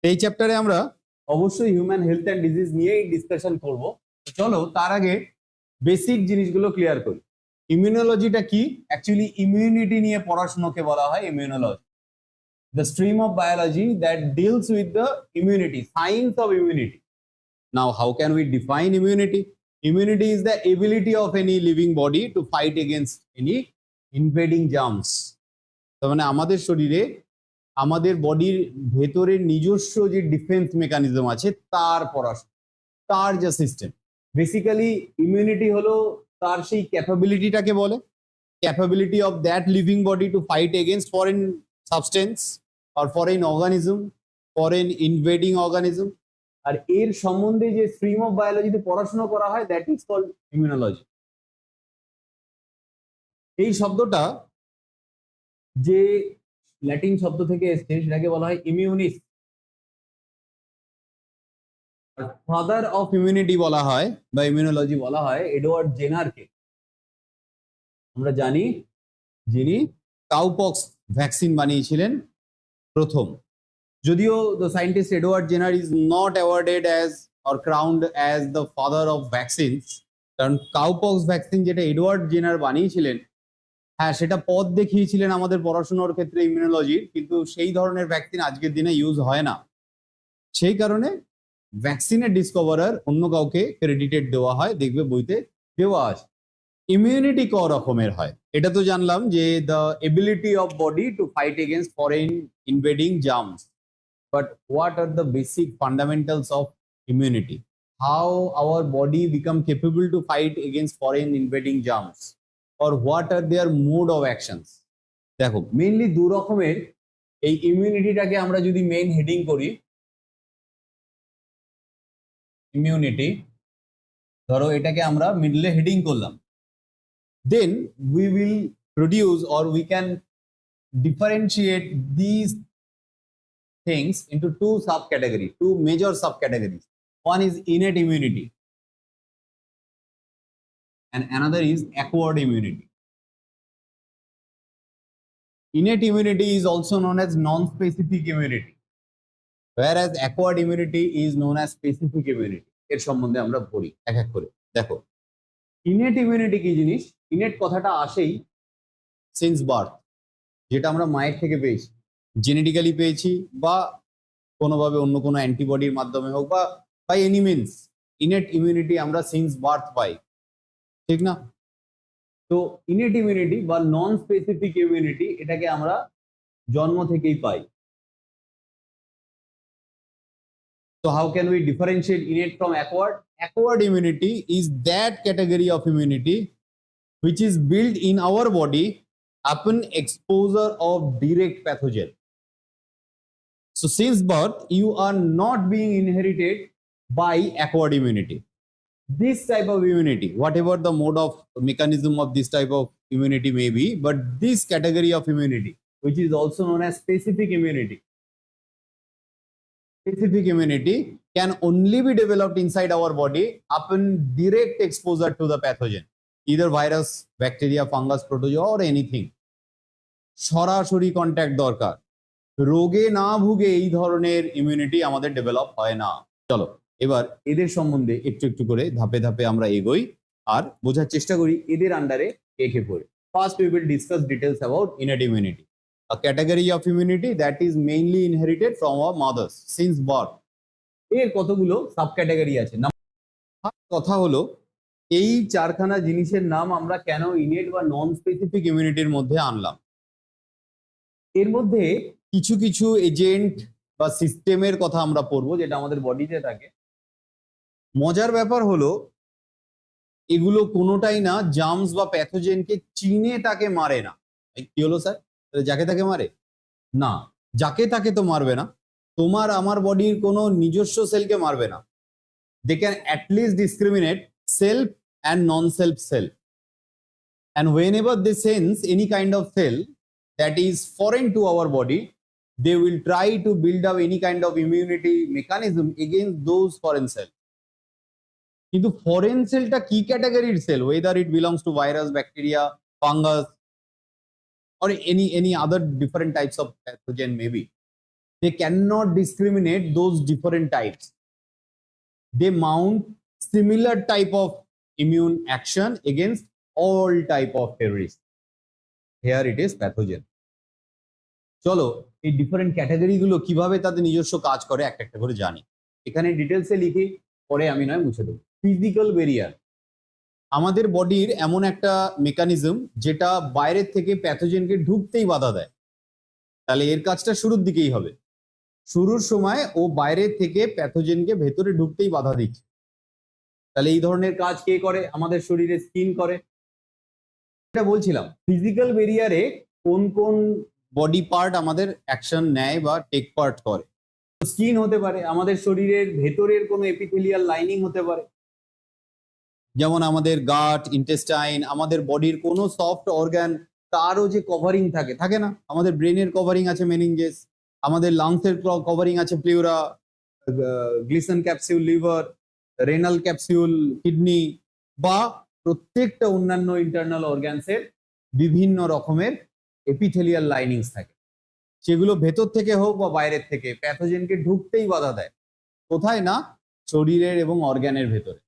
এই চ্যাপ্টারে আমরা অবশ্যই হিউম্যান হেলথ অ্যান্ড ডিজিজ নিয়েই ডিসকাশন করব। চলো তার আগে বেসিক জিনিসগুলো ক্লিয়ার করি। ইমিউনোলজিটা কি? অ্যাকচুয়ালি ইমিউনিটি নিয়ে পড়াশোনাকে বলা হয় immunology, the stream of biology that deals with the immunity, science of immunity. Now, how can we define immunity? Immunity is the ability of any living body to fight against any invading germs. তার মানে আমাদের শরীরে আমাদের বডির ভেতরের নিজস্ব যে defence mechanism আছে তার পড়াশোনা, তার যে সিস্টেম। বেসিক্যালি ইমিউনিটি হলো তার সেই ক্যাপাবিলিটিটাকে বলে, capability of that living body to fight against foreign substance or foreign organism, foreign invading organism. আর এর সম্বন্ধে যে স্ট্রিম অফ বায়োলজিতে পড়াশোনা করা হয় দ্যাট ইজ কল্ড ইমিউনোলজি। এই শব্দটা যে ল্যাটিন শব্দ থেকে এসেছে সেটাকে বলা হয় ইমিউনিস। আর ফাদার অফ ইমিউনিটি বলা হয় বা ইমিউনোলজি বলা হয় এডওয়ার্ড জেনারকে। আমরা জানি যিনি কাউপক্স ভ্যাকসিন বানিয়েছিলেন প্রথম। যদিও the scientist Edward Jenner is not awarded as or crowned as the father of vaccines, কারণ কাউপক্স ভ্যাকসিন যেটা এডওয়ার্ড জেনার বানিয়েছিলেন, হ্যাঁ সেটা পথ দেখিয়েছিলেন আমাদের পড়াশোনার ক্ষেত্রে ইমিউনোলজির, কিন্তু সেই ধরনের ভ্যাকসিন আজকের দিনে ইউজ হয় না। সেই কারণে ভ্যাকসিনের ডিসকভারার অন্য কাউকে ক্রেডিটেড দেওয়া হয়, দেখবে বইতে দেওয়া আছে। ইমিউনিটি ক রকমের হয় এটা তো জানলাম, যে the ability of body to fight against foreign ইনভেডিং germs. But what are the basic fundamentals of immunity? How our body become capable to fight against foreign invading germs? Or what are their mode of actions? দেখো mainly দু রকমের এই ইমিউনিটিটাকে আমরা যদি main heading করি, immunity ধরো এটাকে আমরা মিডলে হেডিং করলাম, then we will produce or we can differentiate these things into two subcategories, two major subcategories. One is innate immunity and another is acquired immunity. Innate immunity is also known as non-specific immunity, whereas acquired immunity is known as specific immunity. এর সম্বন্ধে আমরা পড়ি এক এক করে। দেখো innate immunity কি জিনিস? innate কথাটা আসেই since birth, যেটা আমরা মায়ের থেকে পেয়েছি, জেনেটিক্যালি পেয়েছি বা কোনোভাবে অন্য কোনো অ্যান্টিবডির মাধ্যমে হোক বা by any means, innate immunity আমরা সিন্স বার্থ পাই, ঠিক না? তো ইনেট ইমিউনিটি বা নন স্পেসিফিক ইমিউনিটি এটাকে আমরা জন্ম থেকেই পাই। So how can we differentiate innate from acquired? Acquired immunity is that category of immunity which is built in our body upon exposure of direct pathogen. So since birth, you are not being inherited by acquired immunity. This type of immunity, whatever the mode of mechanism of this type of immunity may be, but this category of immunity, which is also known as specific immunity, specific immunity can only be developed inside our body upon direct exposure to the pathogen, either virus, bacteria, fungus, protozoa or anything. সরাসরি contact দরকার, রোগে না ভুগে এই ধরনের immunity আমাদের develop হয় না। চলো এবার এদের সম্বন্ধে একটু একটু করে ধাপে ধাপে আমরা এগোই আর বোঝার চেষ্টা করি এদের আন্ডারে কে কে পড়ে। First we will discuss details about innate immunity, a category of immunity that is mainly inherited from our mothers since birth. এর কতগুলো সাব ক্যাটাগরি আছে। কথা হলো এই চারখানা জিনিসের নাম আমরা কেন ইনেট বা নন স্পেসিফিক ইমিউনিটির মধ্যে আনলাম। এর মধ্যে কিছু কিছু এজেন্ট বা সিস্টেমের কথা আমরা পড়বো যেটা আমাদের বডিতে থাকে। মজার ব্যাপার হলো এগুলো কোনোটাই না জার্মস বা প্যাথোজেনকে চিনে তাকে মারে না। কি হলো স্যার, যাকে তাকে মারে না? যাকে তাকে তো মারবে না, তোমার আমার বডির কোনো নিজস্ব সেলকে মারবে না। They can at least discriminate self and non self cell, and whenever they sense any kind of cell that is foreign to our body, they will try to build up any kind of immunity mechanism against those foreign cells. কিন্তু foreign সেলটা কি ক্যাটাগরির sell, whether it belongs to virus, bacteria, fungus or any other different types of pathogen maybe, they cannot discriminate those different types. They mount similar type of immune action against all type of terrorists. Here it is pathogen. চলো এই different category গুলো কিভাবে তাদের নিজস্ব কাজ করে একটা একটা করে জানি। এখানে ডিটেলসে লিখি, পরে আমি নয় মুছে দেবো। ফিজিক্যাল ব্যারিয়ার আমাদের বডির এমন একটা মেকানিজম যেটা বাইরের থেকে প্যাথোজেনকে ঢুকতেই বাধা দেয়। তাহলে এর কাজটা শুরুর দিকেই হবে। শুরুর সময় ও বাইরের থেকে প্যাথোজেনকে ভেতরে ঢুকতেই বাধা দিচ্ছে। তাহলে এই ধরনের কাজ কে করে? আমাদের শরীরে স্কিন করে। এটা বলছিলাম ফিজিক্যাল ব্যারিয়ারে কোন কোন বডি পার্ট আমাদের অ্যাকশন নেয় বা টেক পার্ট করে। স্কিন হতে পারে, আমাদের শরীরের ভেতরের কোনো এপিথেলিয়াল লাইনিং হতে পারে, যেমন আমাদের গাট, ইন্টেস্টাইন, আমাদের বডির কোনো সফট অর্গান তারও যে কভারিং থাকে না? আমাদের ব্রেনের কভারিং আছে মেনিনজেস, আমাদের লাংসের কভারিং আছে pleura, Glisson capsule liver, renal capsule kidney, বা প্রত্যেকটা অন্যান্য ইন্টারনাল অর্গানসের বিভিন্ন রকমের এপিথেলিয়াল লাইনিংস থাকে। সেগুলো ভেতর থেকে হোক বা বাইরের থেকে প্যাথোজেনকে ঢুকতেই বাধা দেয়। কোথায় না? শরীরের এবং অর্গানের ভেতরে।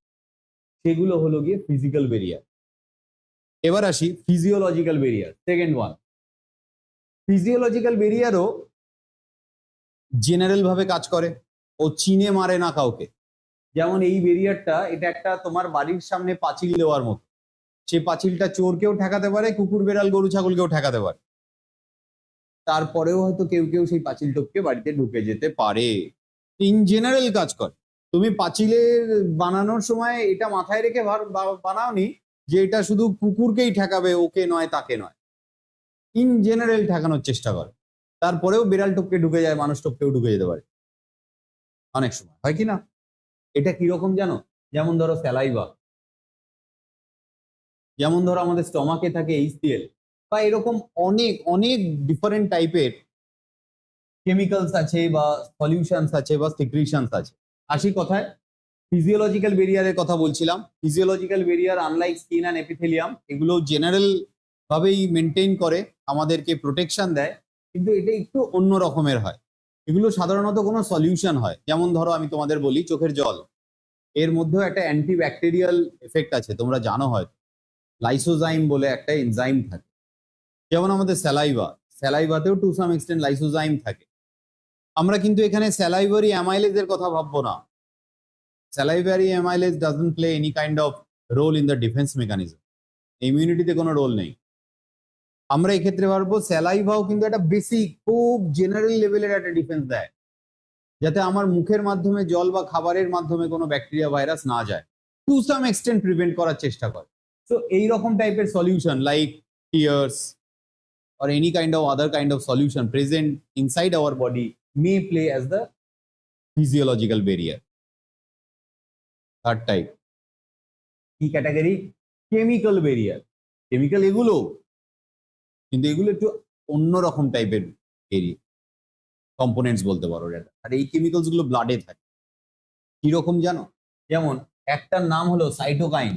সেগুলো হলো গিয়ে ফিজিক্যাল ব্যারিয়ার। এবার আসি physiological barrier, second one. Physiological ব্যারিয়ারও জেনারেল ভাবে কাজ করে, ও চিনে মারে না কাউকে। যেমন এই ব্যারিয়ারটা, এটা একটা তোমার বাড়ির সামনে পাঁচিল দেওয়ার মতো। সে পাঁচিলটা চোরকেও ঠেকাতে পারে, কুকুর বেড়াল গরু ছাগলকেও ঠেকাতে পারে। তারপরেও হয়তো কেউ কেউ সেই পাঁচিল টপকে বাড়িতে ঢুকে যেতে পারে। ইন জেনারেল কাজ করে। তুমি পাঁচিলের বানানোর সময় এটা মাথায় রেখে বানাওনি যে এটা শুধু কুকুরকেই ঠেকাবে, ওকে নয় তাকে নয়। ইন জেনারেল ঠেকানোর চেষ্টা করে। তারপরেও বিড়াল টপকে ঢুকে যায়, মানুষ টপকেও ঢুকে যেতে পারে অনেক সময়, হয় কি না? এটা কিরকম জানো? যেমন ধরো স্যালাইভা, যেমন ধরো আমাদের স্টমাকে থাকে HCl, বা এরকম অনেক অনেক ডিফারেন্ট টাইপের কেমিক্যালস আছে বা সলিউশনস আছে বা সিক্রিশনস আছে। আসি কথায়, ফিজিওলজিক্যাল ব্যারিয়ারের কথা বলছিলাম। Physiological barrier unlike skin and epithelium, এগুলো জেনারেল ভাবেই মেনটেন করে, আমাদেরকে প্রোটেকশন দেয়, কিন্তু এটা একটু অন্য রকমের হয়। এগুলো সাধারণত কোনো সলিউশন হয়। যেমন ধরো আমি তোমাদের বলি চোখের জল, এর মধ্যেও একটা অ্যান্টিব্যাকটেরিয়াল এফেক্ট আছে, তোমরা জানো হয়তো। লাইসোজাইম বলে একটা এনজাইম থাকে। যেমন আমাদের স্যালাইভাতেও টু সাম এক্সটেন্ট লাইসোজাইম থাকে। আমরা কিন্তু এখানে স্যালাইভারি অ্যামাইলেজের কথা ভাববো না। Salivary amylase doesn't play any kind of role in the defence mechanism. ইমিউনিটিতে কোনো রোল নেই। আমরা এক্ষেত্রে ভাববো স্যালাইভাও কিন্তু একটা বেসিক, খুব জেনারেল লেভেলের একটা ডিফেন্স দেয়, যাতে আমার মুখের মাধ্যমে জল বা খাবারের মাধ্যমে কোনো ব্যাকটেরিয়া ভাইরাস না যায়, টু সাম এক্সটেন্ট প্রিভেন্ট করার চেষ্টা করে। সো এইরকম টাইপের solution like tears or any kind of other kind of solution present inside our body may play as the physiological barrier. Third type, কি ক্যাটাগরি? Chemical barrier. কেমিক্যাল এগুলো, কিন্তু এগুলো একটু অন্যরকম টাইপের এরিয়া, কম্পোনেন্টস বলতে পারো এটা। আর এই কেমিক্যালস গুলো ব্লাডে থাকে। কিরকম জানো? যেমন একটার নাম হলো সাইটোকাইন।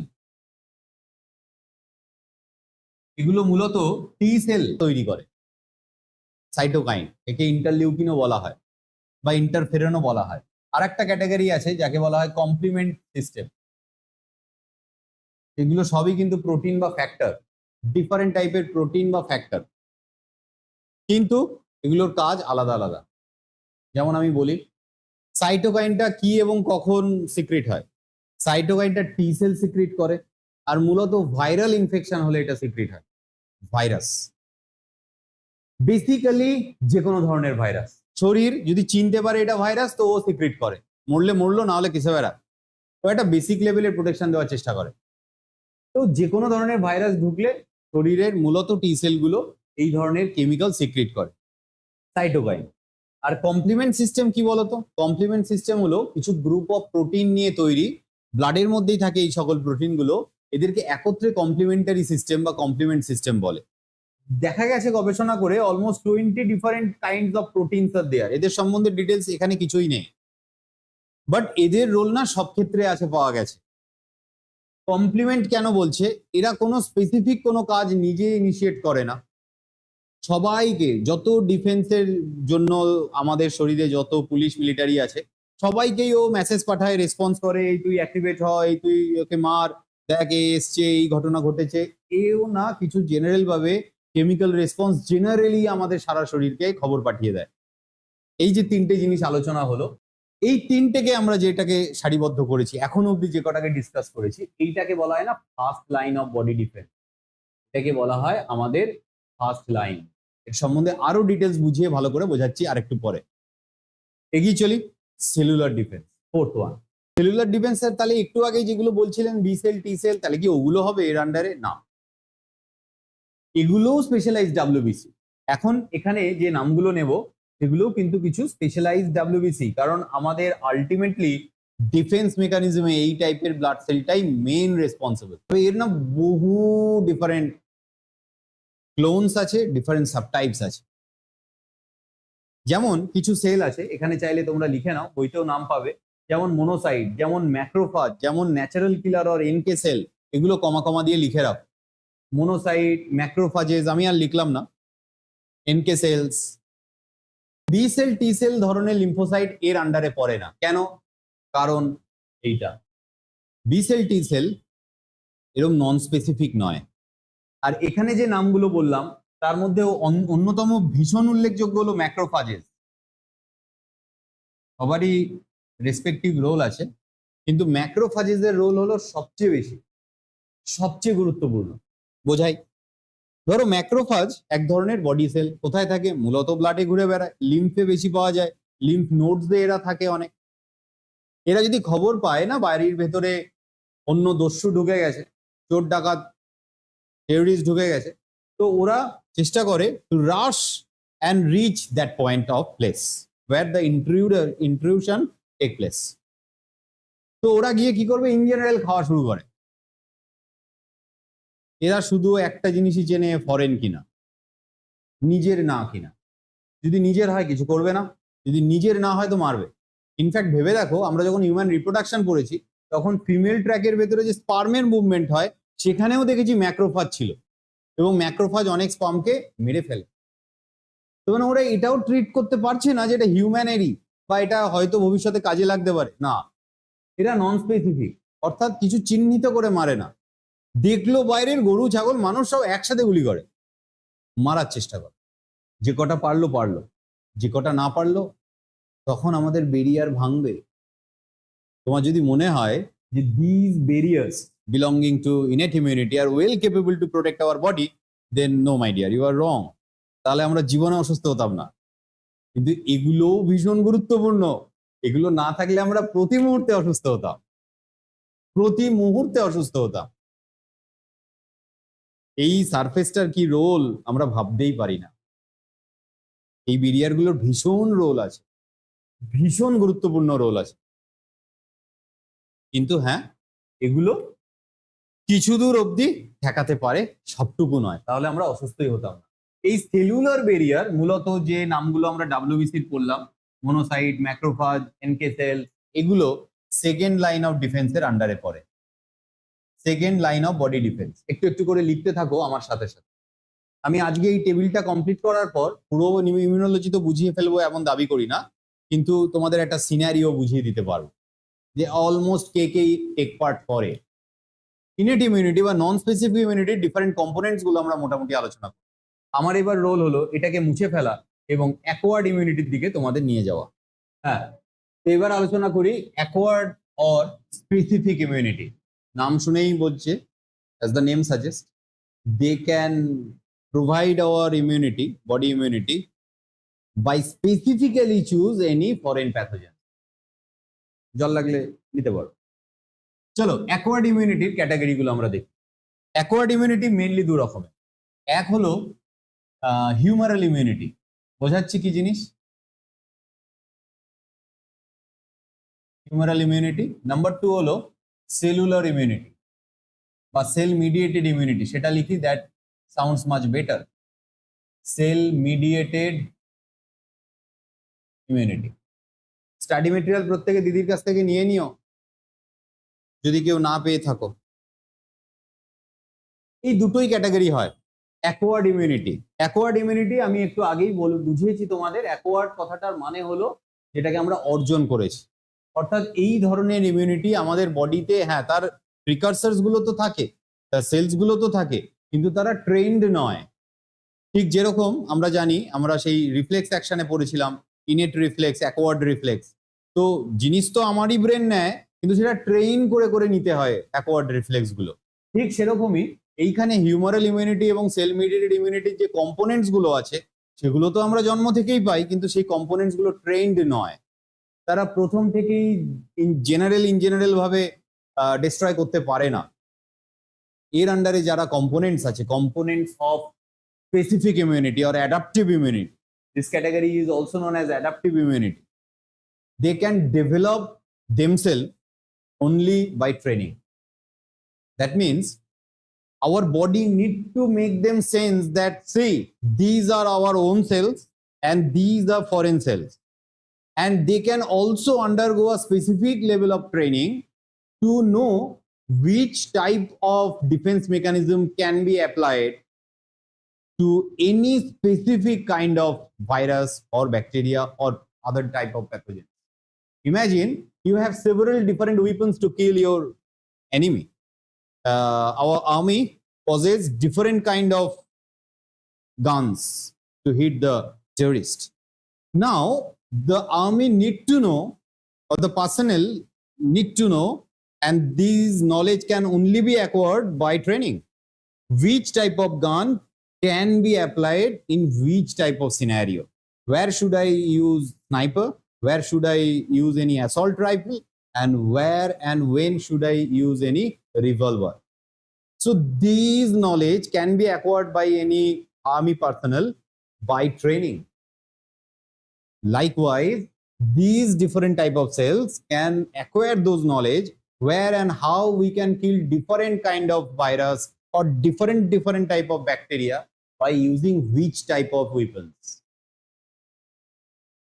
এগুলো মূলত টি সেল তৈরি করে। সাইটোকাইন, একে ইন্টারলিউকিনও বলা হয় বা ইন্টারফেরনও বলা হয়। আর একটা ক্যাটাগরি আছে যাকে বলা হয় কমপ্লিমেন্ট সিস্টেম। এগুলো সবই কিন্তু প্রোটিন বা ফ্যাক্টর, ডিফারেন্ট টাইপের প্রোটিন বা ফ্যাক্টর, কিন্তু এগুলোর কাজ আলাদা আলাদা। যেমন আমি বলি, সাইটোকাইনটা কি এবং কখন সিক্রেট হয়? সাইটোকাইনটা টি সেল সিক্রেট করে, আর মূলত ভাইরাল ইনফেকশন হলে এটা সিক্রেট হয়। ভাইরাস, বেসিক্যালি যে কোনো ধরনের ভাইরাস, শরীর যদি চিনতে পারে এটা ভাইরাস তো ও সিক্রেট করে, মরলে মরলো, না হলে কিসে বেড়া, তো একটা বেসিক লেভেলের প্রোটেকশন দেওয়ার চেষ্টা করে। তো যে কোনো ধরনের ভাইরাস ঢুকলে শরীরের মূলত টি সেলগুলো এই ধরনের কেমিক্যাল সিক্রেট করে, সাইটোকাইন। আর কমপ্লিমেন্ট সিস্টেম কি বলতো? কমপ্লিমেন্ট সিস্টেম হলো কিছু গ্রুপ অফ প্রোটিন নিয়ে তৈরি, ব্লাডের মধ্যেই থাকে এই সকল প্রোটিনগুলো, এদেরকে একত্রে কমপ্লিমেন্টারি সিস্টেম বা কমপ্লিমেন্ট সিস্টেম বলে। দেখা গেছে গবেষণা করে almost 20 different kinds of proteins are there. এদের সম্বন্ধে ডিটেলস এখানে কিছুই নেই, বাট এদের রোল না সব ক্ষেত্রে আছে, পাওয়া গেছে। কমপ্লিমেন্ট কেন বলছে? এরা কোনো স্পেসিফিক কোনো কাজ নিজে ইনিশিয়েট করে না, সবাইকে, যত ডিফেন্সের জন্য আমাদের শরীরে যত পুলিশ মিলিটারি আছে, সবাইকেই ও মেসেজ পাঠায়, রেসপন্স করে, এই তুই অ্যাক্টিভেট হয়, এই তুই ওকে মার, দেখ এ এসছে, এই ঘটনা ঘটেছে। এও না, কিছু জেনারেল ভাবে কেমিক্যাল রেসপন্স জেনারেলি আমাদের সারা শরীরকে খবর পাঠিয়ে দেয়। এই যে তিনটে জিনিস আলোচনা হলো, এই তিনটেকে আমরা যেটাকে সারিবদ্ধ করেছি এখন অব্দি, যে কটাকে ডিসকাস করেছি, এইটাকে বলা হয় না first line of body defence. এটাকে বলা হয় আমাদের ফার্স্ট লাইন। এর সম্বন্ধে আরো ডিটেলস বুঝিয়ে ভালো করে বোঝাচ্ছি আরেকটু পরে। এগিয়ে চলি, cellular defence, fourth one. Cellular ডিফেন্সের তাহলে একটু আগে যেগুলো বলছিলেন বি সেল, টি সেল, তাহলে কি ওগুলো হবে এর আন্ডারে? না, এগুলোও স্পেশালাইজড ডাব্লিউবিসি। এখন এখানে যে নামগুলো নেব সেগুলোও কিন্তু কিছু স্পেশালাইজড ডাব্লিউবিসি, কারণ আমাদের আলটিমেটলি ডিফেন্স মেকানিজমে এই টাইপের ব্লাড সেলটাই মেইন রেসপন্সিবল। তবে এর না বহু ডিফারেন্ট ক্লোনস আছে, ডিফারেন্ট সাবটাইপস আছে। যেমন কিছু সেল আছে, এখানে চাইলে তোমরা লিখে নাও, বইতেও নাম পাবে, যেমন মোনোসাইট, যেমন ম্যাক্রোফাজ, যেমন natural killer or NK cell, এগুলো কমা কমা দিয়ে লিখে রাখো। মোনোসাইট, ম্যাক্রোফাজেস আমি আর লিখলাম না, NK cells. B cell, T cell ধরনের লিম্ফোসাইট এর আন্ডারে পড়ে না। কেন? কারণ এইটা, বি সেল, টি সেল এরকম নন স্পেসিফিক নয়। আর এখানে যে নামগুলো বললাম তার মধ্যে অন্যতম ভীষণ উল্লেখযোগ্য হলো ম্যাক্রোফাজেস। সবারই রেসপেক্টিভ রোল আছে, কিন্তু ম্যাক্রোফাজেসের রোল হলো সবচেয়ে বেশি, সবচেয়ে গুরুত্বপূর্ণ। বোঝাই, ধরো ম্যাক্রোফাজ এক ধরনের বডি সেল, কোথায় থাকে? মূলত ব্লাডে ঘুরে বেড়ায়, লিম্ফে বেশি পাওয়া যায়, লিম্ফ নোডস এরা থাকে অনেক। এরা যদি খবর পায় না বাড়ির ভেতরে অন্য দস্যু ঢুকে গেছে, চোর ডাকাত টেররিস্ট ঢুকে গেছে, তো ওরা চেষ্টা করে to rush and reach that point of place where the intrusion take place. তো ওরা গিয়ে কি করবে? ইন জেনারেল খাওয়া শুরু করে। এরা শুধু একটা জিনিসই চেনে, ফরেন কিনা, নিজের না কিনা। যদি নিজের হয় কিছু করবে না, যদি নিজের না হয় তো মারবে। ইনফ্যাক্ট ভেবে দেখো, আমরা যখন হিউম্যান রিপ্রোডাকশন পড়েছি তখন ফিমেল ট্র্যাকের ভেতরে যে স্পার্মের মুভমেন্ট হয় সেখানেও দেখেছি ম্যাক্রোফাজ ছিল, এবং ম্যাক্রোফাজ অনেক স্পার্মকে মেরে ফেলে। তো মানে ওরা এটাও ট্রিট করতে পারছে না যে এটা হিউম্যানেরই, বা এটা হয়তো ভবিষ্যতে কাজে লাগতে পারে। না, এরা নন স্পেসিফিক, অর্থাৎ কিছু চিহ্নিত করে মারে না। দেখলো বাইরের গরু, ছাগল, মানুষ সব একসাথে গুলি করে মারার চেষ্টা করে। যে কটা পারলো পারলো, যে কটা না পারলো তখন আমাদের বেরিয়ার ভাঙবে। তোমার যদি মনে হয় যে these barriers belonging to innate immunity are well capable to protect our body, then no my dear, you are wrong. তাহলে আমরা জীবনে অসুস্থ হতাম না। কিন্তু এগুলোও ভীষণ গুরুত্বপূর্ণ, এগুলো না থাকলে আমরা প্রতি মুহূর্তে অসুস্থ হতাম, প্রতি মুহূর্তে অসুস্থ হতাম। এই সারফেসটার কি রোল আমরা ভাবতেই পারি না। এই ব্যারিয়ার গুলোর ভীষণ রোল আছে, ভীষণ গুরুত্বপূর্ণ রোল আছে। কিন্তু হ্যাঁ, এগুলো কিছু দূর অবধি ঠেকাতে পারে, সবটুকু নয়, তাহলে আমরা অসুস্থই হতাম না। এই সেলুলার ব্যারিয়ার মূলত যে নামগুলো আমরা ডাব্লিউবিসির পড়লাম, মোনোসাইট, ম্যাক্রোফাজ, এনকে সেল, এগুলো সেকেন্ড লাইন অফ ডিফেন্সের আন্ডারে পড়ে। Second line of body defence. একটু একটু করে লিখতে থাকো আমার সাথে সাথে। আমি আজকে এই টেবিলটা কমপ্লিট করার পর পুরো ইমিউনোলজি তো বুঝিয়ে ফেলবো এমন দাবি করি না, কিন্তু তোমাদের একটা সিনারিও বুঝিয়ে দিতে পারবো যে অলমোস্ট কে কে টেক পার্ট করে। ইনেট ইমিউনিটি বা নন স্পেসিফিক ইমিউনিটির ডিফারেন্ট কম্পোনেন্টস গুলো আমরা মোটামুটি আলোচনা করি। আমার এবার রোল হলো এটাকে মুছে ফেলা এবং অ্যাকোয়ার্ড ইমিউনিটির দিকে তোমাদের নিয়ে যাওয়া। হ্যাঁ, তো এবার আলোচনা করি অ্যাকোয়ার্ড অর স্পেসিফিক ইমিউনিটি। নাম শুনেই বলছে, as the name suggests, they can provide our immunity, body immunity, by specifically choose any foreign pathogen. জল লাগলে নিতে পারো। চলো অ্যাকোয়ার্ড ইমিউনিটির ক্যাটাগরি গুলো আমরা দেখি। অ্যাকোয়ার্ড ইমিউনিটি মেইনলি দু রকমের। এক হলো হিউমারাল ইমিউনিটি। বোঝাচ্ছি কি জিনিস? Humoral immunity. নাম্বার টু হলো সেলুলার ইমিউনিটি বা সেল মিডিয়েটেড ইমিউনিটি। সেটা লিখি, that sounds much better. Cell mediated immunity. Study material প্রত্যেকে দিদির কাছ থেকে নিয়ে নিও যদি কেউ না পেয়ে থাকো। এই দুটোই ক্যাটাগরি হয়। Acquired immunity. অ্যাকোয়ার্ড ইমিউনিটি আমি একটু আগেই বুঝিয়েছি তোমাদের। অ্যাকোয়ার্ড কথাটার মানে হলো যেটাকে আমরা অর্জন করেছি, অর্থাৎ এই ধরনের ইমিউনিটি আমাদের বডিতে, হ্যাঁ তার প্রিকারসার্স গুলো তো থাকে, তার সেলস গুলো তো থাকে, কিন্তু তারা ট্রেন্ড নয়। ঠিক যেরকম আমরা জানি, আমরা সেই রিফ্লেক্স অ্যাকশনে পড়েছিলাম, ইনেট রিফ্লেক্স, অ্যাকোয়ার্ড রিফ্লেক্স। তো জিনিস তো আমারই ব্রেন নেয়, কিন্তু সেটা ট্রেন করে করে নিতে হয় অ্যাকোয়ার্ড রিফ্লেক্স গুলো। ঠিক সেরকমই এইখানে হিউমারাল ইমিউনিটি এবং সেল মিডিয়েটেড ইমিউনিটির যে কম্পোনেন্টস গুলো আছে সেগুলো তো আমরা জন্ম থেকেই পাই, কিন্তু সেই কম্পোনেন্টস গুলো ট্রেন্ড নয়। তারা প্রথম থেকেই ইন জেনারেল ভাবে ডিস্ট্রয় করতে পারে না। এর আন্ডারে যারা কম্পোনেন্টস আছে, components of specific immunity or adaptive immunity. This category is also known as adaptive immunity. They can develop themselves only by training. That means our body need to make them sense that, see, these are our own cells and these are foreign cells. And they can also undergo a specific level of training to know which type of defense mechanism can be applied to any specific kind of virus or bacteria or other type of pathogen. Imagine you have several different weapons to kill your enemy. Our army possesses different kind of guns to hit the terrorist. Now, the army need to know, or the personnel need to know, and these knowledge can only be acquired by training. Which type of gun can be applied in which type of scenario? Where should I use sniper? Where should I use any assault rifle? And where and when should I use any revolver? So these knowledge can be acquired by any army personnel by training. Likewise, these different type of cells can acquire those knowledge where and how we can kill different kind of virus or different type of bacteria by using which type of weapons.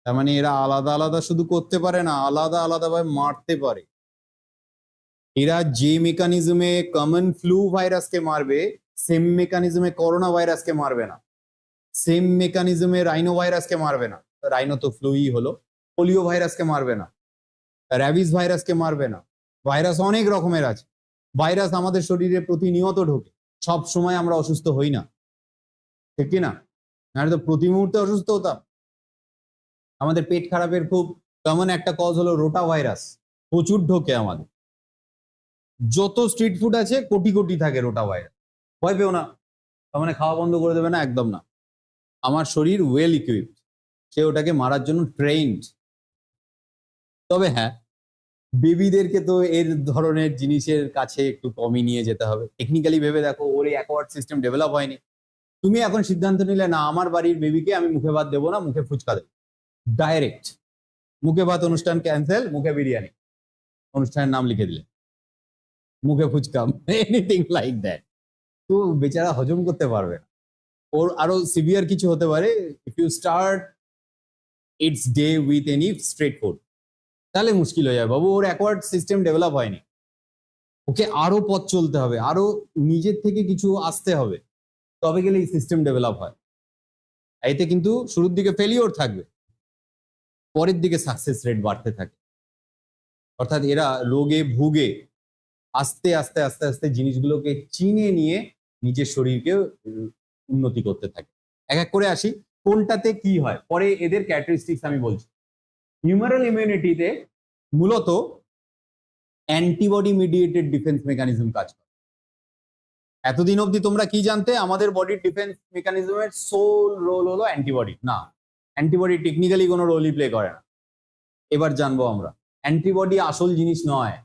তার মানে এরা আলাদা আলাদা শুধু করতে পারে না, আলাদা আলাদা ভাবে মারতে পারে। এরা যে মেকানিজমে কমন ফ্লু ভাইরাসকে মারবে, সেম মেকানিজমে করোনা ভাইরাসকে মারবে না, সেম মেকানিজমে রাইনো ভাইরাসকে মারবে না, রাইনো তো ফ্লুই হলো, পোলিও ভাইরাসকে মারবে না, র্যাবিস ভাইরাসকে মারবে না। ভাইরাস অনেক রকমের আছে। ভাইরাস আমাদের শরীরে প্রতিনিয়ত ঢোকে, সব সময় আমরা অসুস্থ হই না, ঠিক কি না? নাহলে তো প্রতি মুহূর্তে অসুস্থ হতাম। আমাদের পেট খারাপের খুব কমন একটা কজ হলো রোটা ভাইরাস, প্রচুর ঢোকে আমাদের। যত স্ট্রিট ফুড আছে কোটি কোটি থাকে রোটা ভাইরাস। ভয় পেও না, তার মানে খাওয়া বন্ধ করে দেবে না, একদম না। আমার শরীর ওয়েল ইকুইপড, সে ওটাকে মারার জন্য ট্রেন্ড। তবে হ্যাঁ, বেবিদেরকে তো এর ধরনের জিনিসের কাছে একটু কমই নিয়ে যেতে হবে। টেকনিক্যালি ভেবে দেখো, ওর এই অ্যাকোয়ার্ড সিস্টেম ডেভেলপ হয়নি। তুমি এখন সিদ্ধান্ত নিলে না, আমার বাড়ির বেবিকে আমি মুখে ভাত দেবো না, মুখে ফুচকা দেবো, ডাইরেক্ট মুখে ভাত অনুষ্ঠান ক্যান্সেল, মুখে বিরিয়ানি, অনুষ্ঠানের নাম লিখে দিলে, মুখে ফুচকা, এনিথিং লাইক দ্যাট। তো বেচারা হজম করতে পারবে না। ওর আরো সিভিয়ার কিছু হতে পারে, if you start its day with any street food, তাহলে মুশকিল হয়ে যাবে বাবু। ওর অ্যাকোয়ার্ড সিস্টেম ডেভেলপ হয়নি, ওকে আরো পথ চলতে হবে, আরো নিজের থেকে কিছু আসতে হবে, তবে গেলে এই সিস্টেম ডেভেলপ হয়। এতে কিন্তু শুরুর দিকে ফেলিওর থাকবে, পরের দিকে সাকসেস রেট বাড়তে থাকে। অর্থাৎ এরা রোগে ভুগে আস্তে আস্তে আস্তে আস্তে জিনিসগুলোকে চিনে নিয়ে নিজের শরীরকে উন্নতি করতে থাকে। এক এক করে আসি, কোনটাতে কি হয় পরে এদের ক্যারেক্টারিস্টিক্স আমি বলছি। হিউমারাল ইমিউনিটিতে মূলত অ্যান্টিবডি মিডিয়েটেড ডিফেন্স মেকানিজম কাজ করে। এতদিন অবধি তোমরা কি জানতে, আমাদের বডির ডিফেন্স মেকানিজমের সোল রোল হলো অ্যান্টিবডি। না, অ্যান্টিবডি টেকনিক্যালি কোনো রোলই প্লে করে না। এবার জানবো আমরা, অ্যান্টিবডি আসল জিনিস নয়,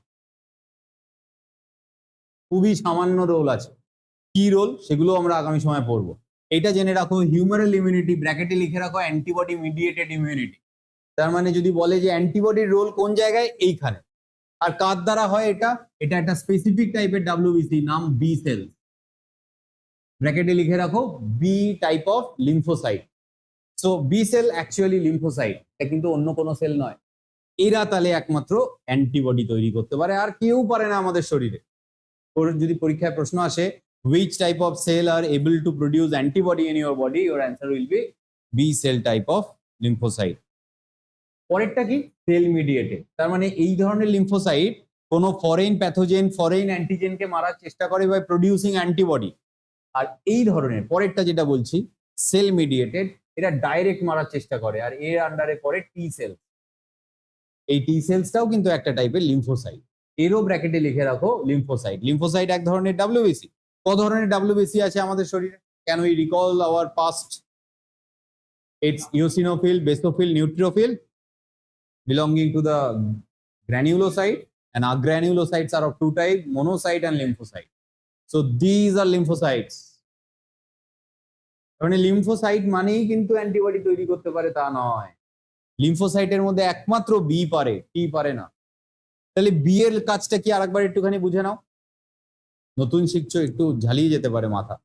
খুবই সামান্য রোল আছে। কি রোল সেগুলো আমরা আগামী সময় পড়বো। এটা জেনে রাখো, হিউমারাল ইমিউনিটি ব্র্যাকেটে লিখে রাখো অ্যান্টিবডি মিডিয়েটেড ইমিউনিটি। তার মানে যদি বলে যে অ্যান্টিবডির রোল কোন জায়গায়, এইখানে। আর কার দ্বারা হয় এটা? এটা একটা স্পেসিফিক টাইপের ডাব্লিউবিসি, নাম বি সেল। ব্র্যাকেটে লিখে রাখো B type of lymphocyte. So B cell actually lymphocyte, এটা কিন্তু অন্য কোনো সেল নয়। এরা তাহলে একমাত্র অ্যান্টিবডি তৈরি করতে পারে, আর কেউ পারে না আমাদের শরীরে। ওর যদি পরীক্ষায় প্রশ্ন আসে which type of cell are able to produce antibody in your body? Your answer will be B cell type of lymphocyte. পরেরটা কি? Cell mediated. তার মানে এই ধরনের লিম্ফোসাইট কোনো ফরেন প্যাথোজেন, ফরেন অ্যান্টিজেনকে মারার চেষ্টা করে বাই প্রডিউসিং অ্যান্টিবডি। আর এই ধরনের পরেরটা যেটা বলছি সেল মিডিয়েটেড, এটা ডাইরেক্ট মারার চেষ্টা করে, আর এর আন্ডারে পড়ে টি সেল। এই টি সেলসটাও কিন্তু একটা টাইপের লিম্ফোসাইট। এরও ব্র্যাকেটে লিখে রাখো লিম্ফোসাইট। লিম্ফোসাইট এক ধরনের ডাব্লিউবিসি। ক ধরনের ডাব্লিউবিসি আছে আমাদের শরীরে? Can we recall hour past? It's eosinophil, basophil, neutrophil belonging to the granulocyte, and our granulocytes are of two types, monocyte and lymphocyte. So these are lymphocytes. মানে lymphocyte মানেই কিন্তু অ্যান্টিবডি তৈরি করতে পারে তা নয়। লিম্ফোসাইটের মধ্যে একমাত্র বি পারে, টি পারে না। তাহলে বি এর কাজটা কি আরেকবার একটুখানি বুঝে নাও। নতুন শিখছো, একটু ঝালিয়ে যেতে পারে মাথা।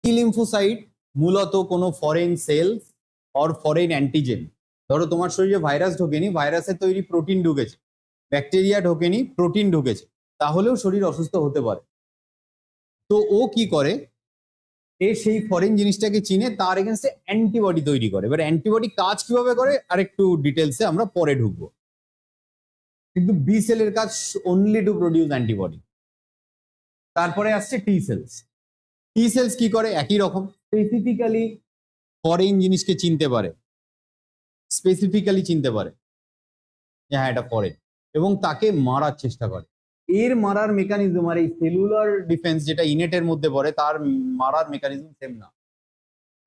টি লিম্ফোসাইট মূলত কোনো foreign cells or foreign antigen, ধরো তোমার শরীরে ভাইরাস ঢোকেনি, ভাইরাসের তৈরি প্রোটিন ঢুকেছে, ব্যাকটেরিয়া ঢোকেনি, প্রোটিন ঢুকেছে, তাহলেও শরীর অসুস্থ হতে পারে। তো ও কি করে, এ সেই ফরেন জিনিসটাকে চিনে তার এগেনস্টে অ্যান্টিবডি তৈরি করে। এবার অ্যান্টিবডি কাজ কিভাবে করে আরেকটু ডিটেলসে আমরা পরে ঢুকবো। কিন্তু বি সেলের কাজ অনলি টু প্রডিউস অ্যান্টিবডি। তারপরে আসছে টি সেলস। টি সেলস কি করে? একই রকম, স্পেসিফিক্যালি ফরেন জিনিসকে চিনতে পারে, স্পেসিফিক্যালি চিনতে পারে যে হ্যাঁ এটা ফরেন, এবং তাকে মারার চেষ্টা করে। এর মারার মেকানিজম আর এই সেলুলার ডিফেন্স যেটা ইনেটের মধ্যে পড়ে তার মারার মেকানিজম সেম না।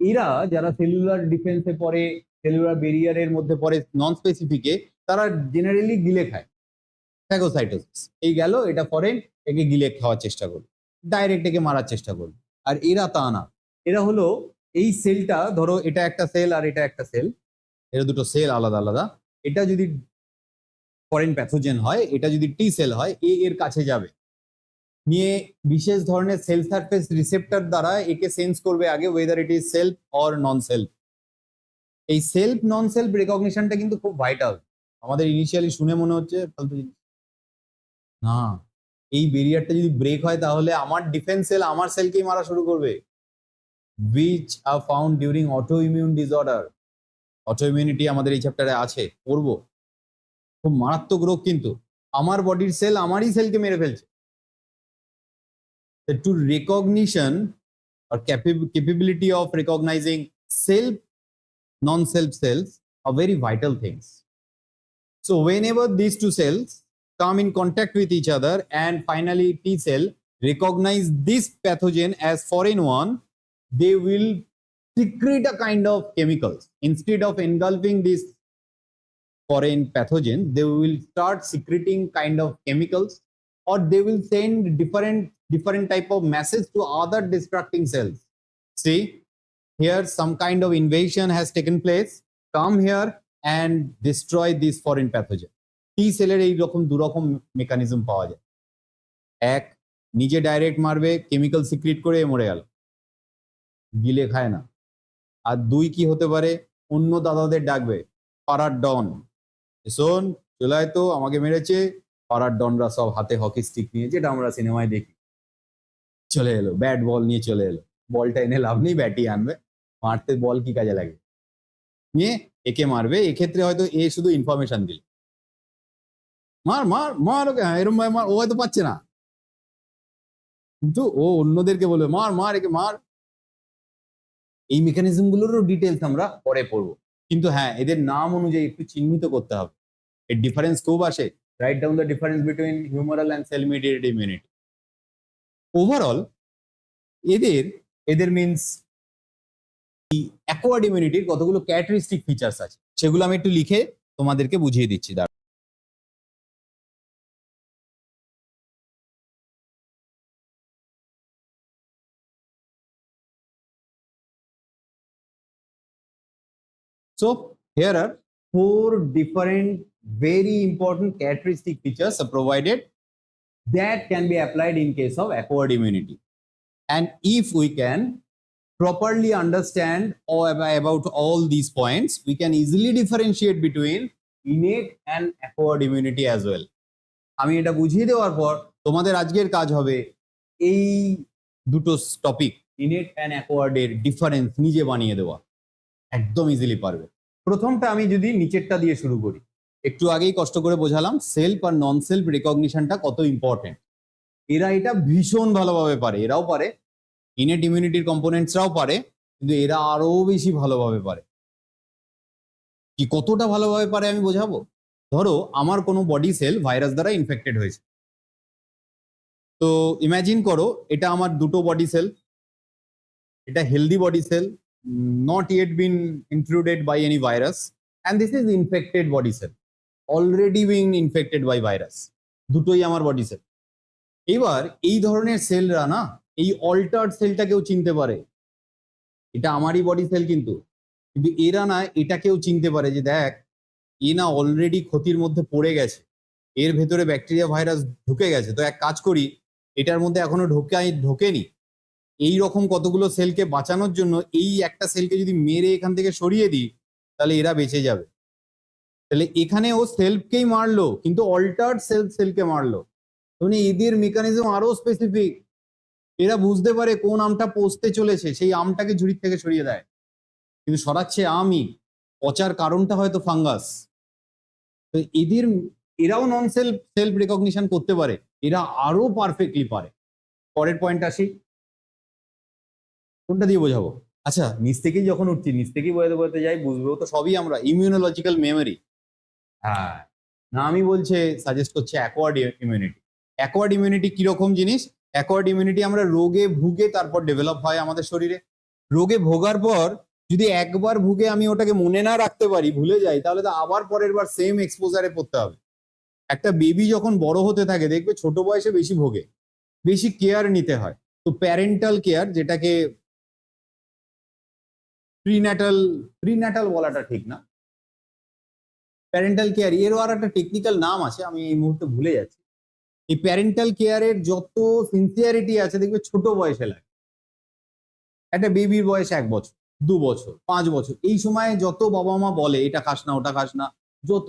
এরা যারা সেলুলার ডিফেন্সে পড়ে, সেলুলার ব্যারিয়ারের মধ্যে পড়ে নন স্পেসিফিকে, তারা জেনারেলি গিলে খায়, ফ্যাগোসাইটোসিস। এই গেল, এটা ফরেন, একে গিলে খাওয়ার চেষ্টা করবে, ডাইরেক্ট একে মারার চেষ্টা করবে। আর এরা তা না, এরা হলো এই সেলটা, ধরো এটা একটা সেল আর এটা একটা সেল, এরা দুটো সেল আলাদা আলাদা। এটা যদি ফরেন প্যাথোজেন হয়, এটা যদি টি সেল হয়, এর কাছে যাবে, নিয়ে বিশেষ ধরনের সেল সারফেস রিসেপ্টর দ্বারা একে সেন্স করবে আগে weather it is self or non self. এই সেলফ নন সেলফ রেকগনিশনটা কিন্তু খুব ভাইটাল। আমাদের ইনিশিয়ালি শুনে মনে হচ্ছে ফালতু জিনিস, না, এই ব্যারিয়ারটা যদি ব্রেক হয় তাহলে আমার ডিফেন্স সেল আমার সেলকেই মারা শুরু করবে। which are found during autoimmune disorder. অটোইমিউনিটি আমাদের এই চ্যাপ্টারে আছে, পড়বো। খুব মারাত্মক রোগ, কিন্তু আমার বডির সেল আমারই সেলকে মেরে ফেলছে। To recognition or capability of recognizing self, non-self cells are very vital things. So whenever these two cells come in contact with each other and finally T cell recognize this pathogen as foreign one, they will secrete a kind of chemicals. Instead of engulfing this foreign pathogen, they will start secreting kind of chemicals, or they will send different type of message to other destructing cells. See, here some kind of invasion has taken place. Come here and destroy this foreign pathogen. T সেলের এই রকম দুরকম mechanism পাওয়া যায়। এক, নিজে direct মারবে, chemical secrete করে মরে গেল, গিলে খায় না। আর দুই কি হতে পারে, অন্য দাদাদের ডাকবে, পাড়ার ডন, শোন চলে আয় তো, আমাকে মেরেছে। পাড়ার ডনরা সব হাতে হকি স্টিক নিয়ে, যেটা আমরা সিনেমায় দেখি, চলে এলো, ব্যাট বল নিয়ে চলে এলো। বলটা এনে লাভ নেই, ব্যাটই আনবে, মারতে বল কি কাজে লাগে, নিয়ে একে মারবে। এক্ষেত্রে হয়তো এ শুধু ইনফরমেশন দিল, মার মার মার ওকে, হ্যাঁ এরম মার, ও হয়তো পাচ্ছে না, কিন্তু ও অন্যদেরকে বলবে মার মার একে মার। এই মেকানিজম গুলোরও ডিটেলস আমরা পরে পড়বো, কিন্তু হ্যাঁ এদের নাম অনুযায়ী একটু চিহ্নিত করতে হবে। এর ডিফারেন্স খুব আসে। Write down the difference between humoral and cell mediated immunity. Overall এদের মিনস অ্যাকোয়ার্ড ইমিউনিটির কতগুলো ক্যারেক্টারিস্টিক ফিচার্স আছে, সেগুলো আমি একটু লিখে তোমাদেরকে বুঝিয়ে দিচ্ছি। So here are 4 different very important characteristic features are provided that can be applied in case of acquired immunity. And if we can properly understand about all these points, we can easily differentiate between innate and acquired immunity as well. আমি এটা বুঝিয়ে দেওয়ার পর তোমাদের আজকের কাজ হবে এই দুটো টপিক ইনেট অ্যান্ড অ্যাকোয়ার্ড এর ডিফারেন্স নিজে বানিয়ে দেওয়া একদম ইজিলি পারবে। প্রথমটা আমি যদি নিচেরটা দিয়ে শুরু করি, একটু আগেই কষ্ট করে বোঝালাম সেলফ আর নন সেলফ রেকগনিশনটা কত ইম্পর্টেন্ট। এরা এটা ভীষণ ভালোভাবে পারে, এরাও পারে, ইনেট ইমিউনিটির কম্পোনেন্টসরাও পারে, কিন্তু এরা আরো বেশি ভালোভাবে পারে। কি কতটা ভালোভাবে পারে আমি বোঝাবো। ধরো আমার কোনো বডি সেল ভাইরাস দ্বারা ইনফেক্টেড হয়েছে, তো ইমাজিন করো এটা আমার দুটো বডি সেল, এটা healthy body cell, not yet been included by any virus, and this is infected body cell, already being infected by virus, দুটোই আমার বডি সেল। এবার এই ধরনের সেলরা না এই অল্টার্ড সেলটাকেও চিনতে পারে, এটা আমারই বডি সেল কিন্তু, কিন্তু এরা না এটাকেও চিনতে পারে যে দেখ এ না অলরেডি ক্ষতির মধ্যে পড়ে গেছে, এর ভেতরে ব্যাকটেরিয়া ভাইরাস ঢুকে গেছে, তো এক কাজ করি এটার মধ্যে এখনো ঢোকেনি, এই রকম কতগুলো সেলকে বাঁচানোর জন্য এই একটা সেলকে যদি মেরে এখান থেকে সরিয়ে দিই তাহলে এরা বেঁচে যাবে। তাহলে এখানে ও সেলফকেই মারলো কিন্তু অল্টার্ড সেলকে মারলো, মানে এদের মেকানিজম আরো স্পেসিফিক। এরা বুঝতে পারে কোন আমটা পচতে চলেছে, সেই আমটাকে ঝুড়ির থেকে সরিয়ে দেয়, কিন্তু সরাচ্ছে আমই, পচার কারণটা হয়তো ফাঙ্গাস। তো এরাও নন সেলফ রেকগনিশন করতে পারে, এরা আরো পারফেক্টলি পারে। পরের পয়েন্ট আসি, কোনটা দিয়ে বোঝাবো? আচ্ছা নিচ থেকেই যখন উঠছি, নিচ থেকেই বোঝাতে বোঝাতে যাই, বুঝবো তো সবই আমরা। ইমিউনোলজিক্যাল মেমোরি, হ্যাঁ না আমি বলছে সাজেস্ট করছে অ্যাকোয়ার্ড ইমিউনিটি। অ্যাকোয়ার্ড ইমিউনিটি কিরকম জিনিস? অ্যাকোয়ার্ড ইমিউনিটি আমরা রোগে ভুগে তারপর ডেভেলপ হয় আমাদের শরীরে। রোগে ভোগার পর যদি একবার ভুগে আমি ওটাকে মনে না রাখতে পারি, ভুলে যাই, তাহলে তো আবার পরের বার সেম এক্সপোজারে পড়তে হবে। একটা বেবি যখন বড় হতে থাকে দেখবে ছোট বয়সে বেশি ভোগে, বেশি কেয়ার নিতে হয়। তো প্যারেন্টাল কেয়ার, যেটাকে প্রিন্যাটাল বলাটা ঠিক না, প্যারেন্টাল কেয়ার এরও আর একটা টেকনিক্যাল নাম আছে, আমি এই মুহূর্তে ভুলে যাচ্ছি। এই প্যারেন্টাল কেয়ারের যত সিনসিয়ারিটি আছে দেখবে ছোট বয়সে লাগে। একটা বেবির বয়স 1 বছর, 2 বছর, 5 বছর, এই সময় যত বাবা মা বলে এটা খাস না ওটা খাস না, যত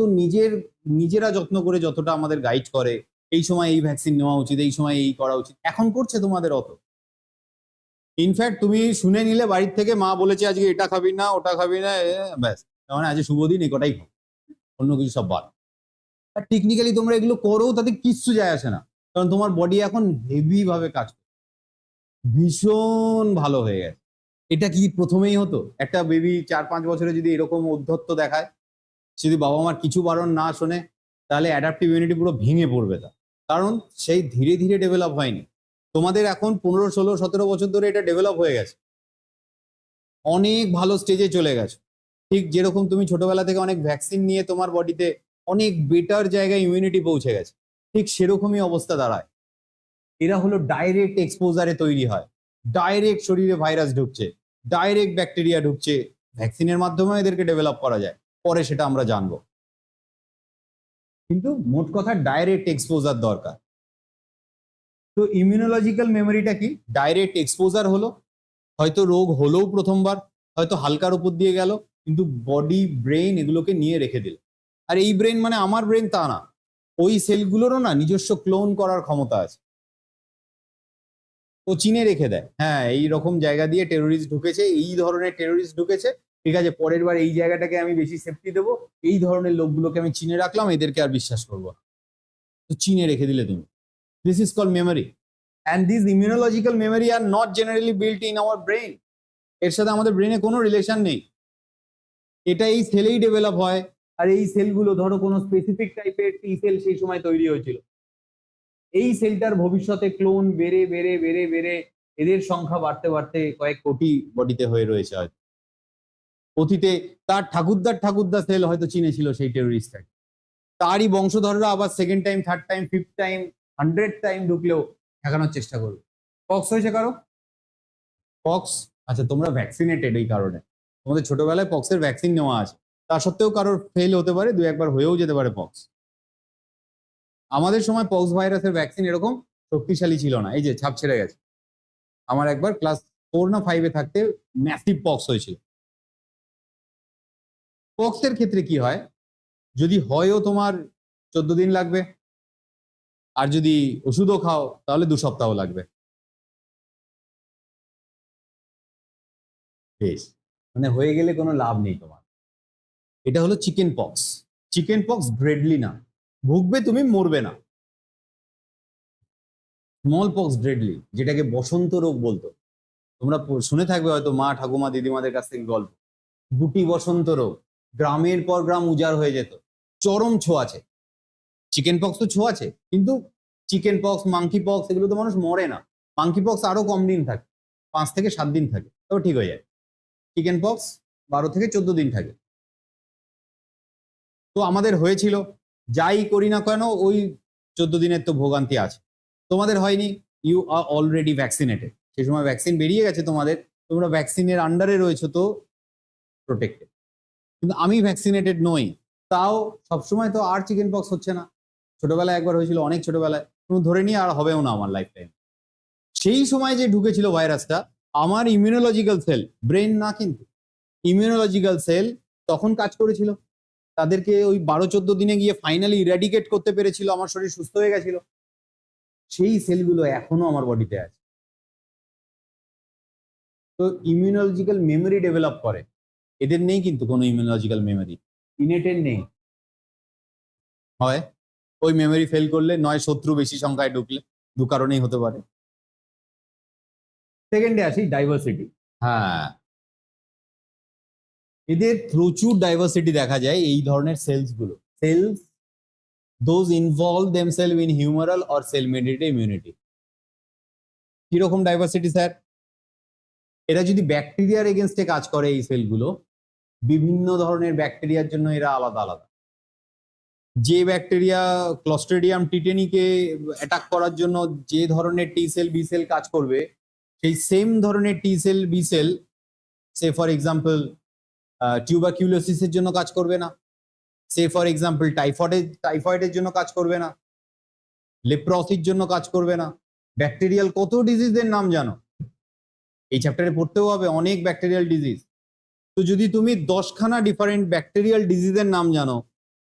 নিজেরা যত্ন করে যতটা আমাদের গাইড করে, এই সময় এই ভ্যাকসিন নেওয়া উচিত, এই সময় এই করা উচিত, এখন করছে তোমাদের অত? ইনফ্যাক্ট তুমি শুনে নিলে বাড়ির থেকে মা বলেছে আজকে এটা খাবি না ওটা খাবি না, ব্যাস মানে আজ শুভ দিন, কটাই খাও, অন্য কিছু সব বাদ। আর টেকনিক্যালি তোমরা এগুলো করো তাতে কিচ্ছু যায় আসে না, কারণ তোমার বডি এখন হেভি ভাবে কাজ করে, ভীষণ ভালো হয়ে গেছে। এটা কি প্রথমেই হতো? একটা বেবি 4-5 বছরে যদি এরকম ঔদ্ধত্য দেখায়, যদি বাবা মার কিছু বারণ না শোনে, তাহলে অ্যাডাপটিভ ইমিউনিটি পুরো ভেঙে পড়বে, তার কারণ সেই ধীরে ধীরে ডেভেলপ হয়নি। তোমাদের এখন 15, 16, 17 বছর ধরে এটা ডেভেলপ হয়ে গেছে, অনেক ভালো স্টেজে চলে গেছে। ঠিক যেরকম তুমি ছোটবেলা থেকে অনেক ভ্যাকসিন নিয়ে তোমার বডিতে অনেক বেটার জায়গায় ইমিউনিটি পৌঁছে গেছে, ঠিক সেরকমই অবস্থা দাঁড়ায়। এরা হলো ডাইরেক্ট এক্সপোজারে তৈরি হয়, ডাইরেক্ট শরীরে ভাইরাস ঢুকছে, ডাইরেক্ট ব্যাকটেরিয়া ঢুকছে, ভ্যাকসিনের মাধ্যমে এদেরকে ডেভেলপ করা যায়, পরে সেটা আমরা জানবো। কিন্তু মোট কথা ডাইরেক্ট এক্সপোজার দরকার। তো ইমিউনোলজিক্যাল মেমোরিটা কি? ডাইরেক্ট এক্সপোজার হলো, হয়তো রোগ হলেও প্রথমবার, হয়তো হালকার উপর দিয়ে গেল, কিন্তু বডি ব্রেন এগুলোকে নিয়ে রেখে দিল। আর এই ব্রেন মানে আমার ব্রেন তা না, ওই সেলগুলোরও না নিজস্ব ক্লোন করার ক্ষমতা আছে, ও চিনে রেখে দেয়, হ্যাঁ এই রকম জায়গা দিয়ে টেরোরিস্ট ঢুকেছে, এই ধরনের টেরোরিস্ট ঢুকেছে, ঠিক আছে পরের বার এই জায়গাটাকে আমি বেশি সেফটি দেবো, এই ধরনের লোকগুলোকে আমি চিনে রাখলাম, এদেরকে আর বিশ্বাস করবো না। তো চিনে রেখে দিলে তুমি, this is call memory, and this immunological memory are not generally built in our brain. এর সাথে আমাদের ব্রেনে কোনো রিলেশন নেই, এটা এই সেলেই ডেভেলপ হয়। আর এই সেলগুলো ধরো কোনো স্পেসিফিক টাইপের টি সেল সেই সময় তৈরি হয়েছিল, এই সেলটার ভবিষ্যতে ক্লোন বেড়ে বেড়ে বেড়ে বেড়ে এদের সংখ্যা বাড়তে বাড়তে কয়েক কোটি বডিতে হয়ে রয়েছে। হয়তো অতীতে তার ঠাকুরদার সেল হয়তো চিনেছিল সেই টেরোরিস্টটাকে, তারই বংশধররা আবার second time, third time, fifth time, 100 time ঢুকলেও ঠেকানোর চেষ্টা করবে। পক্স হয়েছে কারো? পক্স, আচ্ছা তোমরা ভ্যাকসিনেটেড, এই কারণে তোমাদের ছোটবেলায় পক্সের ভ্যাকসিন নেওয়া আছে, তা সত্ত্বেও কারোর ফেল হতে পারে, 2-1 বার হয়েও যেতে পারে পক্স। আমাদের সময় পক্স ভাইরাসের ভ্যাকসিন এরকম শক্তিশালী ছিল না, এই যে ছাপ ছেড়ে গেছে। আমার একবার ক্লাস 4 না 5-এ থাকতে ম্যাসিভ পক্স হয়েছিল। পক্সের ক্ষেত্রে কি হয়, যদি হয়ও তোমার 14 দিন লাগবে, আর যদি ওষুধও খাও তাহলে 2 সপ্তাহ লাগবে। বেশ, মানে হয়ে গেলে কোনো লাভ নেই তোমার। এটা হলো চিকেন পক্স। চিকেন পক্স ড্রেডলি না, ভুগবে তুমি, মরবে না। স্মল পক্স ড্রেডলি, যেটাকে বসন্ত রোগ বলতো। তোমরা শুনে থাকবে হয়তো মা ঠাকুমা দিদিমাদের কাছ থেকে গল্প, গুটি বসন্ত রোগ, গ্রামের পর গ্রাম উজাড় হয়ে যেত, চরম ছোঁয়াচে। চিকেন পক্স তো ছোঁয়াচে, কিন্তু চিকেন পক্স, মাংকি পক্স, এগুলো তো মানুষ মরে না। মাংকি পক্স আরো কম দিন থাকে, 5 থেকে 7 দিন থাকে, তবে ঠিক হয়ে যায়। চিকেন পক্স 12 থেকে 14 দিন থাকে। তো আমাদের হয়েছিল, যাই করি না কেন ওই 14 দিনের তো ভোগান্তি আছে। তোমাদের হয়নি, ইউ আর অলরেডি ভ্যাকসিনেটেড, সেই সময় ভ্যাকসিন বেরিয়ে গেছে তোমাদের, তোমরা ভ্যাকসিনের আন্ডারে রয়েছে, তো প্রোটেক্টেড। কিন্তু আমি ভ্যাকসিনেটেড নই, তাও সবসময় তো আর চিকেন পক্স হচ্ছে না। ছোটবেলায় একবার হয়েছিল, অনেক ছোটবেলায়, তুমি ধরে নিয়ে আর হবেও না আমার লাইফ টাইম। সেই সময় যে ঢুকেছিল ভাইরাসটা, আমার ইমিউনোলজিক্যাল সেল, ব্রেন না কিন্তু, ইমিউনোলজিক্যাল সেল তখন কাজ করেছিল, তাদেরকে ওই 12-14 দিনে গিয়ে ফাইনালি ইরাডিকেট করতে পেরেছিল, আমার শরীর সুস্থ হয়ে গেছিল। সেই সেলগুলো এখনো আমার বডিতে আছে। তো ইমিউনোলজিক্যাল মেমোরি ডেভেলপ করে, এদের নেই কিন্তু কোনো ইমিউনোলজিক্যাল মেমোরি, ইনেটের নেই। হয় ওই মেমোরি ফেল করলে, নয় শত্রু বেশি সংখ্যায় ঢুকলে, দু কারণেই হতে পারে। সেকেন্ডে আসি ডাইভার্সিটি। হ্যাঁ, এদের প্রচুর ডাইভার্সিটি দেখা যায় এই ধরনের সেলস গুলো। Cells those involve themselves in humoral or cell mediated immunity. কিরকম ডাইভার্সিটি স্যার? এরা যদি ব্যাকটেরিয়ার এগেনস্টে কাজ করে, এই সেলগুলো বিভিন্ন ধরনের ব্যাকটেরিয়ার জন্য এরা আলাদা আলাদা। যে ব্যাকটেরিয়া ক্লস্ট্রিডিয়াম টিটেনিকে অ্যাটাক করার জন্য যে ধরনের টি সেল বি সেল কাজ করবে, সেই সেম ধরনের T cell B cell say for example টিউবারকিউলোসিসের জন্য কাজ করবে না, সে ফর এক্সাম্পল টাইফয়েডের জন্য কাজ করবে না, লেপ্রসির জন্য কাজ করবে না। ব্যাকটেরিয়াল কত ডিজিজের নাম জানো? এই চ্যাপ্টারে পড়তেও হবে অনেক ব্যাকটেরিয়াল ডিজিজ। তো যদি তুমি 10খানা ডিফারেন্ট ব্যাকটেরিয়াল ডিজিজের নাম জানো,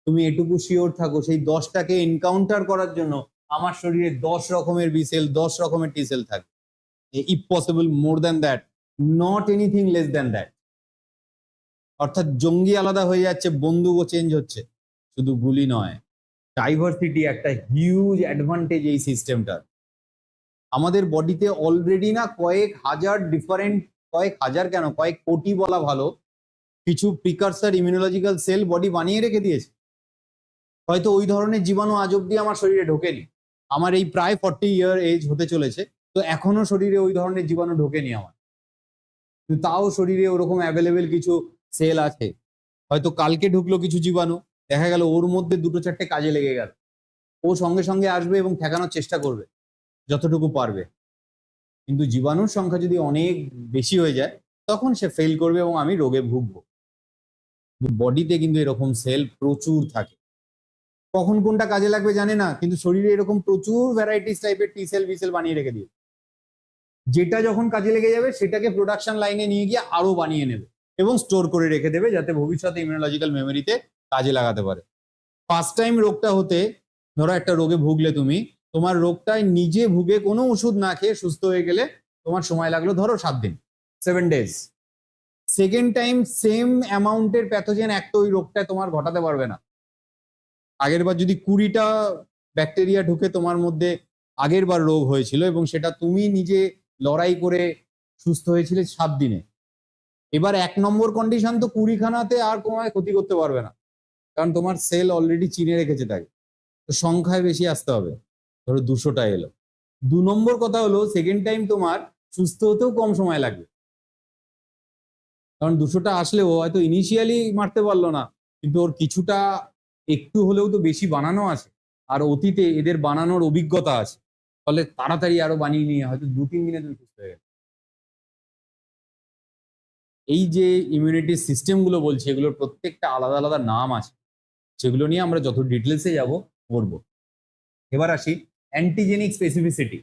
তুমি এটুকু শিওর থাকো সেই 10টাকে এনকাউন্টার করার জন্য আমার শরীরে 10 রকমের বি সেল, 10 রকমের টি সেল থাকে। If possible more than that, not anything less than that. অর্থাৎ জঙ্গি আলাদা হয়ে যাচ্ছে, বন্দুকও চেঞ্জ হচ্ছে, শুধু গুলি নয়। ডাইভার্সিটি একটা হিউজ অ্যাডভান্টেজ এই সিস্টেমটার। আমাদের বডিতে অলরেডি না কয়েক হাজার ডিফারেন্ট, কয়েক হাজার কেন, কয়েক কোটি বলা ভালো, কিছু প্রিকারসার ইমিউনোলজিক্যাল সেল বডি বানিয়ে রেখে দিয়েছে। হয়তো ওই ধরনের জীবাণু আজ অব্দি আমার শরীরে ঢোকেনি, আমার এই প্রায় 40 ইয়ার এজ হতে চলেছে, তো এখনো শরীরে ওই ধরনের জীবাণু ঢোকেনি আমার, কিন্তু তাও শরীরে ওরকম অ্যাভেলেবেল কিছু সেল আছে। হয়তো কালকে ঢুকলো কিছু জীবাণু, দেখা গেল ওর মধ্যে 2-4টে কাজে লেগে গেল, ও সঙ্গে সঙ্গে আসবে এবং ঠেকানোর চেষ্টা করবে যতটুকু পারবে। কিন্তু জীবাণুর সংখ্যা যদি অনেক বেশি হয়ে যায়, তখন সে ফেল করবে এবং আমি রোগে ভুগবো। বডিতে কিন্তু এরকম সেল প্রচুর থাকে, কখন কোনটা কাজে লাগবে জানে না, কিন্তু শরীরে এরকম প্রচুর ভ্যারাইটিস টাইপের টি সেল বি সেল বানিয়ে রেখে দিয়ে, যেটা যখন কাজে লেগে যাবে সেটাকে প্রোডাকশন লাইনে নিয়ে গিয়ে আরো বানিয়ে নেবে এবং স্টোর করে রেখে দেবে, যাতে ভবিষ্যতে ইমিউনোলজিক্যাল মেমোরিতে কাজে লাগাতে পারে। ফার্স্ট টাইম রোগটা হতে, ধরো একটা রোগে ভুগলে তুমি, তোমার রোগটায় নিজে ভুগে কোনো ওষুধ না খেয়ে সুস্থ হয়ে গেলে তোমার সময় লাগলো ধরো 7 দিন, 7 ডেজ। সেকেন্ড টাইম সেম অ্যামাউন্টের প্যাথোজেন একটা ওই রোগটায় তোমার ঘটাতে পারবে না। আগের বার যদি 20টা ব্যাকটেরিয়া ঢুকে তোমার মধ্যে আগের বার রোগ হয়েছিল এবং সেটা তুমি নিজে লড়াই করে সুস্থ হয়েছিলে 7 দিনে, এবার 1 নম্বর কন্ডিশন তো 20খানাতে আর তোমায় ক্ষতি করতে পারবে না, কারণ তোমার সেল অলরেডি চিনে রেখেছে তাকে, তো সংখ্যায় বেশি আসতে হবে। ধরো 200টা এলো। 2 নম্বর কথা হলো সেকেন্ড টাইম তোমার সুস্থ হতেও কম সময় লাগবে, কারণ 200টা আসলেও হয়তো ইনিশিয়ালি মারতে পারলো না, কিন্তু ওর কিছুটা একটু হলেও তো বেশি বানানো আছে, আর অতীতে এদের বানানোর অভিজ্ঞতা আছে, ফলে তাড়াতাড়ি আরো বানিয়ে নিয়ে হয়তো 2-3 দিনে তুমি সুস্থ হয়ে গেলে। এই যে ইমিউনিটি সিস্টেম গুলো বলছি, এগুলোর প্রত্যেকটা আলাদা আলাদা নাম আছে, সেগুলো নিয়ে আমরা যত ডিটেলসে যাব পড়বো। এবার আসি অ্যান্টিজেনিক স্পেসিফিসিটি।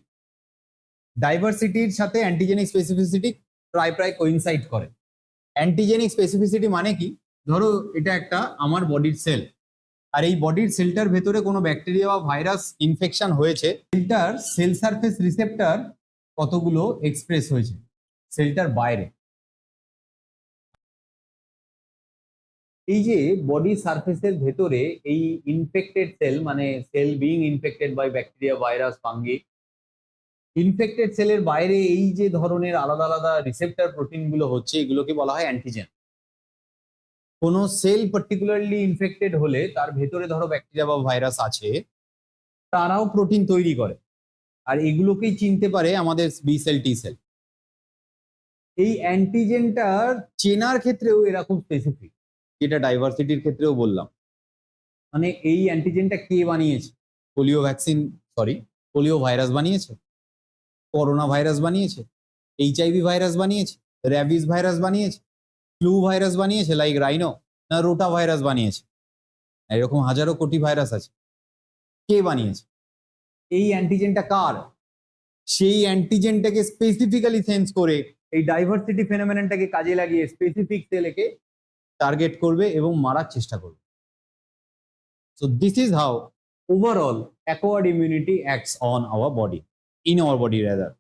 ডাইভার্সিটির সাথে অ্যান্টিজেনিক স্পেসিফিসিটি প্রায় প্রায় কোইনসাইড করে। অ্যান্টিজেনিক স্পেসিফিসিটি মানে কি? ধরো এটা একটা আমার বডির সেল, আর এই বডির সেলটার ভেতরে কোনো ব্যাকটেরিয়া বা ভাইরাস ইনফেকশন হয়েছে, সেলটার সেল সারফেস রিসেপ্টর কতগুলো এক্সপ্রেস হয়েছে সেলটার বাইরে, এই যে বডি সারফেসের ভেতরে এই ইনফেক্টেড সেল, মানে cell being infected by bacteria, virus, fungi, infected সেলের বাইরে এই যে ধরনের আলাদা আলাদা রিসেপ্টর প্রোটিন গুলো হচ্ছে, এগুলোকে বলা হয় অ্যান্টিজেন। কোনো সেল পার্টিকুলারলি ইনফেক্টেড হলে তার ভেতরে ধরো ব্যাকটেরিয়া বা ভাইরাস আছে, তারাও প্রোটিন তৈরি করে, আর এগুলোকেই চিনতে পারে আমাদের বি সেল, টি সেল। এই অ্যান্টিজেনটার চেনার ক্ষেত্রেও এরা খুব স্পেসিফিক, যেটা ডাইভার্সিটির ক্ষেত্রেও বললাম। মানে এই অ্যান্টিজেনটা কে বানিয়েছে? Polio vaccine, sorry, polio virus বানিয়েছে, করোনা ভাইরাস বানিয়েছে, এইচআইভি ভাইরাস বানিয়েছে, র্যাবিস ভাইরাস বানিয়েছে, ফ্লু ভাইরাস বানিয়েছে লাইক রাইনো, না রোটা ভাইরাস বানিয়েছে। এরকম হাজারো কোটি ভাইরাস আছে। কে বানিয়েছে? এই অ্যান্টিজেনটা কার? সেই অ্যান্টিজেনটাকে স্পেসিফিক্যালি সেন্স করে এই ডাইভার্সিটি ফেনোমেননটাকে কাজে লাগিয়ে স্পেসিফিক সেলকে টার্গেট করবে এবং মারার চেষ্টা করবে। So this is how overall acquired immunity acts on our body, in our body rather.